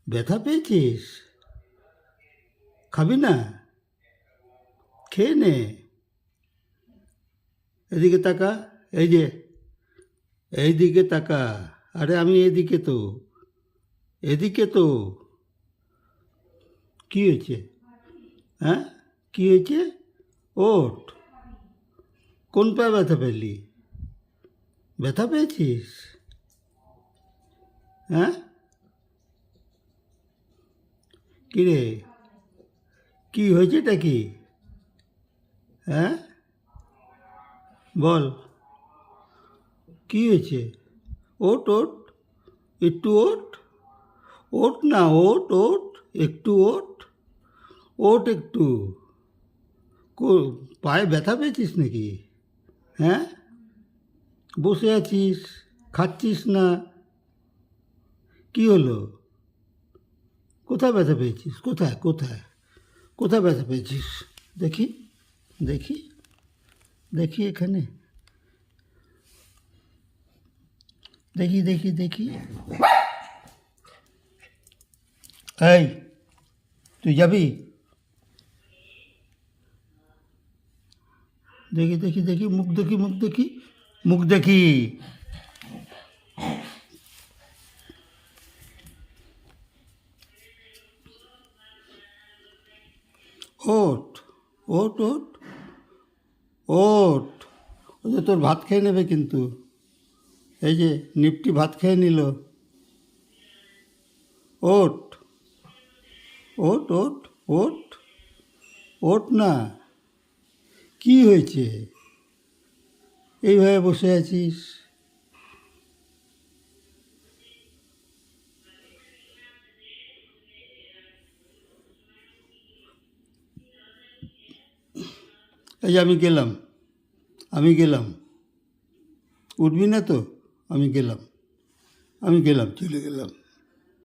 ব্যথা পেয়েছিস? খাবি না? খেয়ে নে। এদিকে তাকা। এই যে, এইদিকে তাকা। আরে আমি এদিকে তো, এদিকে তো। কি হয়েছে? হ্যাঁ, কি হয়েছে? ওঠ। কোন পায়ে ব্যথা পেলি? ব্যথা পেয়েছিস? হ্যাঁ, কী রে, কী হয়েছেটা কি? হ্যাঁ, বল, কী হয়েছে? ওঠ ওঠ, একটু ওঠ। ওঠ না, ওঠ ওঠ, একটু ওঠ। ওঠ একটু। পায়ে ব্যথা পেয়েছিস নাকি? হ্যাঁ, বসে আছিস, খাচ্ছিস না, কি হলো? কোথায় ব্যথা পেয়েছিস? কোথায় কোথায় কোথায় ব্যথা পেয়েছিস? দেখি, দেখি, দেখি এখানে, দেখি দেখি দেখি। এই, তুই যাবি? দেখি দেখি দেখি, মুখ দেখি, মুখ দেখি, মুখ দেখি। ওঠ, ওঠ ওঠ, ওঠ। ও যে তোর ভাত খেয়ে নেবে কিন্তু। এই যে নিপটি ভাত খেয়ে নিল। ওঠ, ওঠ ওঠ, ওঠ, ওঠ না। কি হয়েছে? এইভাবে বসে আছিস? এই যে আমি গেলাম, আমি গেলাম। উঠবি না তো? আমি গেলাম, আমি গেলাম, চলে গেলাম।